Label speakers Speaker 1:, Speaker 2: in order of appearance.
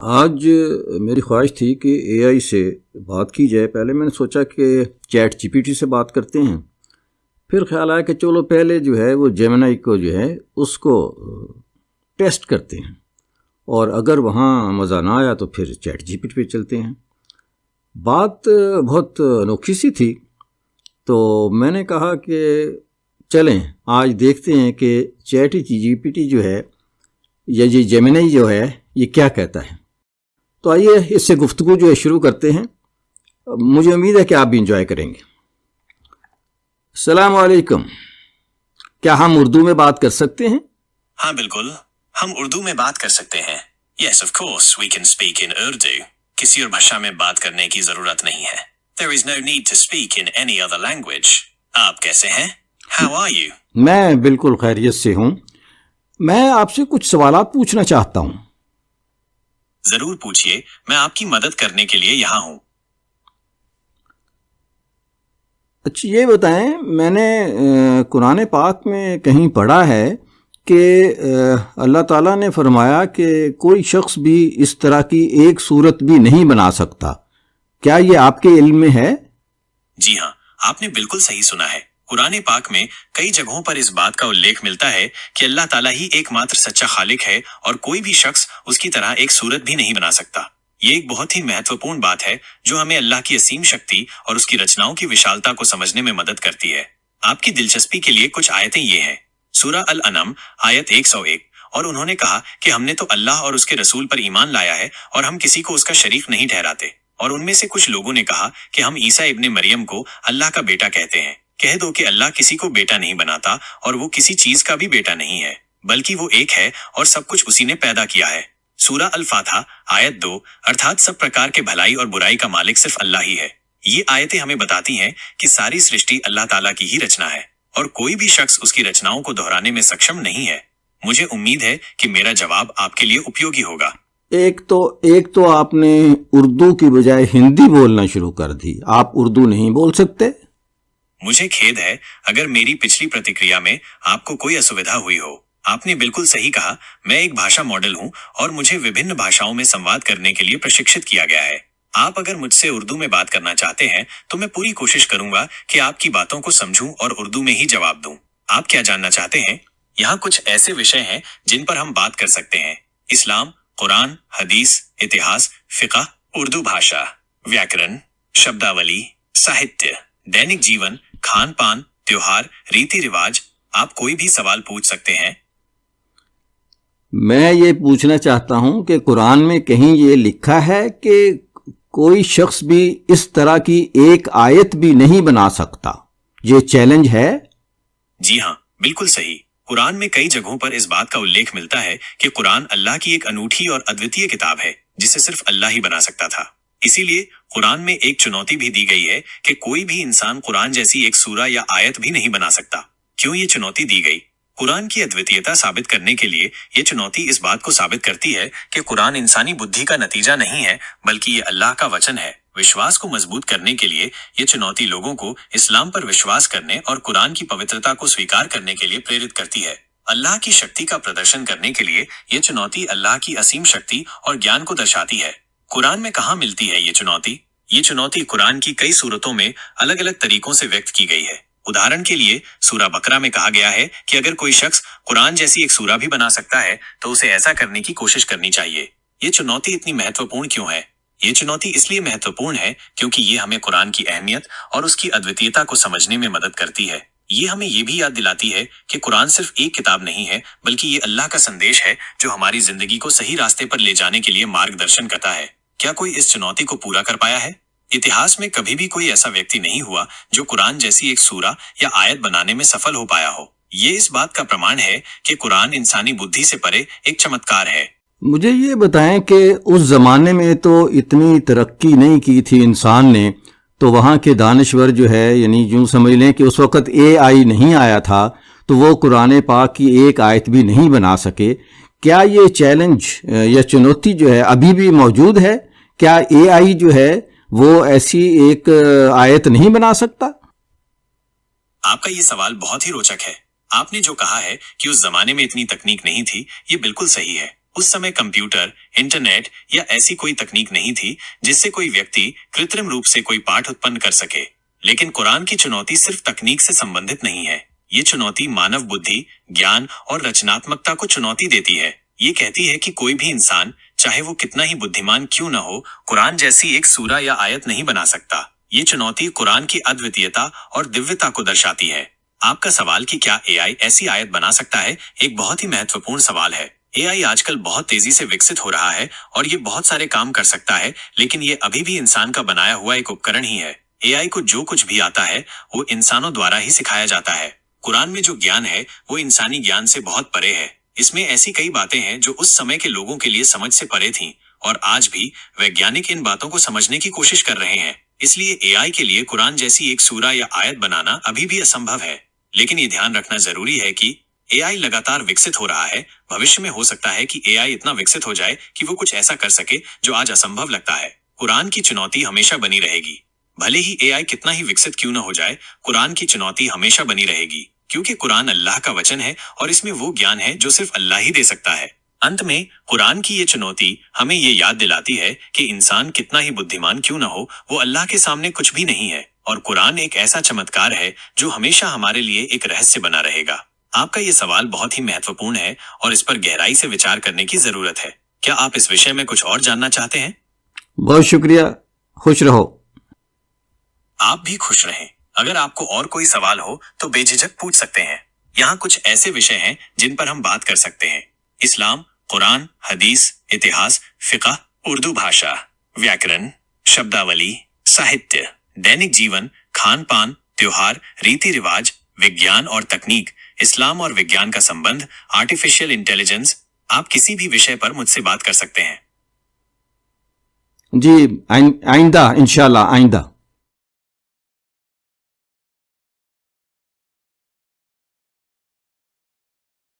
Speaker 1: आज मेरी ख्वाहिश थी कि एआई से बात की जाए। पहले मैंने सोचा कि चैट जीपीटी से बात करते हैं, फिर ख्याल आया कि चलो पहले जो है वो जेमिनी को जो है उसको टेस्ट करते हैं, और अगर वहाँ मज़ा ना आया तो फिर चैट जीपीटी पे चलते हैं। बात बहुत अनोखी सी थी, तो मैंने कहा कि चलें आज देखते हैं कि चैट जीपीटी जो है या ये जेमिनी जो है ये क्या कहता है। तो आइए इससे गुफ्तगू जो है शुरू करते हैं। मुझे उम्मीद है कि आप भी इंजॉय करेंगे। अस्सलाम वालेकुम, क्या हम उर्दू में बात कर सकते हैं?
Speaker 2: हाँ बिल्कुल, हम उर्दू में बात कर सकते हैं। Yes, of course, we can speak in Urdu. किसी और भाषा में बात करने की जरूरत नहीं है। There is no need to speak in any other language. आप कैसे हैं? How are you?
Speaker 1: मैं बिल्कुल खैरियत से हूँ। मैं आपसे कुछ सवालात पूछना चाहता हूँ।
Speaker 2: जरूर पूछिए, मैं आपकी मदद करने के लिए यहाँ हूँ।
Speaker 1: अच्छा ये बताएं, मैंने कुरान पाक में कहीं पढ़ा है कि अल्लाह ताला ने फरमाया कि कोई शख्स भी इस तरह की एक सूरत भी नहीं बना सकता। क्या ये आपके इल्म में है?
Speaker 2: जी हाँ, आपने बिल्कुल सही सुना है। कुरान पाक में कई जगहों पर इस बात का उल्लेख मिलता है कि अल्लाह ताला ही एकमात्र सच्चा खालिक है और कोई भी शख्स उसकी तरह एक सूरत भी नहीं बना सकता। ये एक बहुत ही महत्वपूर्ण बात है जो हमें अल्लाह की असीम शक्ति और उसकी रचनाओं की विशालता को समझने में मदद करती है। आपकी दिलचस्पी के लिए कुछ आयतें ये हैं। सूरह अल अनम आयत 101, और उन्होंने कहा कि हमने तो अल्लाह और उसके रसूल पर ईमान लाया है और हम किसी को उसका शरीक नहीं ठहराते। और उनमें से कुछ लोगों ने कहा कि हम ईसा इब्ने मरियम को अल्लाह का बेटा कहते हैं। कह दो कि अल्लाह किसी को बेटा नहीं बनाता और वो किसी चीज का भी बेटा नहीं है, बल्कि वो एक है और सब कुछ उसी ने पैदा किया है। सूरह अल फातहा आयत 2, अर्थात सब प्रकार के भलाई और बुराई का मालिक सिर्फ अल्लाह ही है। ये आयतें हमें बताती हैं कि सारी सृष्टि अल्लाह ताला की ही रचना है और कोई भी शख्स उसकी रचनाओं को दोहराने में सक्षम नहीं है। मुझे उम्मीद है कि मेरा जवाब आपके लिए उपयोगी होगा।
Speaker 1: एक तो आपने उर्दू की बजाय हिंदी बोलना शुरू कर दी। आप उर्दू नहीं बोल सकते?
Speaker 2: मुझे खेद है अगर मेरी पिछली प्रतिक्रिया में आपको कोई असुविधा हुई हो। आपने बिल्कुल सही कहा, मैं एक भाषा मॉडल हूँ और मुझे विभिन्न भाषाओं में संवाद करने के लिए प्रशिक्षित किया गया है। आप अगर मुझसे उर्दू में बात करना चाहते हैं तो मैं पूरी कोशिश करूंगा कि आपकी बातों को समझूं और उर्दू में ही जवाब दूं। आप क्या जानना चाहते हैं? यहाँ कुछ ऐसे विषय हैं जिन पर हम बात कर सकते हैं: इस्लाम, कुरान, हदीस, इतिहास, फिक़ह, उर्दू भाषा, व्याकरण, शब्दावली, साहित्य, दैनिक जीवन, खान पान, त्योहार, रीति रिवाज। आप कोई भी सवाल पूछ सकते हैं।
Speaker 1: मैं ये पूछना चाहता हूं कि कुरान में कहीं ये लिखा है कि कोई शख्स भी इस तरह की एक आयत भी नहीं बना सकता? ये चैलेंज है?
Speaker 2: जी हाँ, बिल्कुल सही। कुरान में कई जगहों पर इस बात का उल्लेख मिलता है कि कुरान अल्लाह की एक अनूठी और अद्वितीय किताब है जिसे सिर्फ अल्लाह ही बना सकता था। इसीलिए कुरान में एक चुनौती भी दी गई है कि कोई भी इंसान कुरान जैसी एक सूरा या आयत भी नहीं बना सकता। क्यों ये चुनौती दी गई? कुरान की अद्वितीयता साबित करने के लिए ये चुनौती इस बात को साबित करती है कि कुरान इंसानी बुद्धि का नतीजा नहीं है, बल्कि ये अल्लाह का वचन है। विश्वास को मजबूत करने के लिए ये चुनौती लोगों को इस्लाम पर विश्वास करने और कुरान की पवित्रता को स्वीकार करने के लिए प्रेरित करती है। अल्लाह की शक्ति का प्रदर्शन करने के लिए ये चुनौती अल्लाह की असीम शक्ति और ज्ञान को दर्शाती है। कुरान में कहाँ मिलती है ये चुनौती? ये चुनौती कुरान की कई सूरतों में अलग अलग तरीकों से व्यक्त की गई है। उदाहरण के लिए सूरा बकरा में कहा गया है कि अगर कोई शख्स कुरान जैसी एक सूरा भी बना सकता है तो उसे ऐसा करने की कोशिश करनी चाहिए। ये चुनौती इतनी महत्वपूर्ण क्यों है? ये चुनौती इसलिए महत्वपूर्ण है क्योंकि ये हमें कुरान की अहमियत और उसकी अद्वितीयता को समझने में मदद करती है। ये हमें ये भी याद दिलाती है कि कुरान सिर्फ एक किताब नहीं है, बल्कि ये अल्लाह का संदेश है जो हमारी जिंदगी को सही रास्ते पर ले जाने के लिए मार्गदर्शन करता है। क्या कोई इस चुनौती को पूरा कर पाया है? इतिहास में कभी भी कोई ऐसा व्यक्ति नहीं हुआ जो कुरान जैसी एक सूरा या आयत बनाने में सफल हो पाया हो। ये इस बात का प्रमाण है कि कुरान इंसानी बुद्धि से परे एक चमत्कार है।
Speaker 1: मुझे ये बताएं कि उस जमाने में तो इतनी तरक्की नहीं की थी इंसान ने, तो वहाँ के दानिश्वर जो है, यानी यूँ समझ लें कि उस वक़्त एआई नहीं आया था, तो वो कुरान पाक की एक आयत भी नहीं बना सके। क्या ये चैलेंज या चुनौती जो है अभी भी मौजूद है? क्या एआई जो है वो ऐसी एक आयत नहीं बना सकता?
Speaker 2: आपका ये सवाल बहुत ही रोचक है। आपने जो कहा है कि उस जमाने में इतनी तकनीक नहीं थी, ये बिल्कुल सही है। उस समय कंप्यूटर, इंटरनेट या ऐसी कोई तकनीक नहीं थी जिससे कोई व्यक्ति कृत्रिम रूप से कोई पाठ उत्पन्न कर सके। लेकिन कुरान की चुनौती सिर्फ तकनीक से संबंधित नहीं है। ये चुनौती मानव बुद्धि, ज्ञान और रचनात्मकता को चुनौती देती है। ये कहती है कि कोई भी इंसान, चाहे वो कितना ही बुद्धिमान क्यों न हो, कुरान जैसी एक सूरा या आयत नहीं बना सकता। ये चुनौती कुरान की अद्वितीयता और दिव्यता को दर्शाती है। आपका सवाल कि क्या एआई ऐसी आयत बना सकता है, एक बहुत ही महत्वपूर्ण सवाल है। एआई आजकल बहुत तेजी से विकसित हो रहा है और ये बहुत सारे काम कर सकता है, लेकिन ये अभी भी इंसान का बनाया हुआ एक उपकरण ही है। एआई को जो कुछ भी आता है वो इंसानों द्वारा ही सिखाया जाता है। कुरान में जो ज्ञान है वो इंसानी ज्ञान से बहुत परे है। इसमें ऐसी कई बातें हैं जो उस समय के लोगों के लिए समझ से परे थीं, और आज भी वैज्ञानिक इन बातों को समझने की कोशिश कर रहे हैं। इसलिए एआई के लिए कुरान जैसी एक सूरा या आयत बनाना अभी भी असंभव है। लेकिन ये ध्यान रखना जरूरी है कि एआई लगातार विकसित हो रहा है। भविष्य में हो सकता है कि एआई इतना विकसित हो जाए कि वो कुछ ऐसा कर सके जो आज असंभव लगता है। कुरान की चुनौती हमेशा बनी रहेगी। भले ही एआई कितना ही विकसित क्यों न हो जाए, कुरान की चुनौती हमेशा बनी रहेगी, क्योंकि कुरान अल्लाह का वचन है और इसमें वो ज्ञान है जो सिर्फ अल्लाह ही दे सकता है। अंत में कुरान की ये चुनौती हमें ये याद दिलाती है कि इंसान कितना ही बुद्धिमान क्यों न हो, वो अल्लाह के सामने कुछ भी नहीं है। और कुरान एक ऐसा चमत्कार है जो हमेशा हमारे लिए एक रहस्य बना रहेगा। आपका ये सवाल बहुत ही महत्वपूर्ण है और इस पर गहराई से विचार करने की जरूरत है। क्या आप इस विषय में कुछ और जानना चाहते हैं?
Speaker 1: बहुत शुक्रिया, खुश रहो।
Speaker 2: आप भी खुश रहें। अगर आपको और कोई सवाल हो तो बेझिझक पूछ सकते हैं। यहाँ कुछ ऐसे विषय हैं जिन पर हम बात कर सकते हैं: इस्लाम, कुरान, हदीस, इतिहास, फिक़ह, उर्दू भाषा, व्याकरण, शब्दावली, साहित्य, दैनिक जीवन, खान पान, त्योहार, रीति रिवाज, विज्ञान और तकनीक, इस्लाम और विज्ञान का संबंध, आर्टिफिशियल इंटेलिजेंस। आप किसी भी विषय पर मुझसे बात कर सकते हैं।
Speaker 1: जी, आइंदा इंशाल्लाह, आइंदा।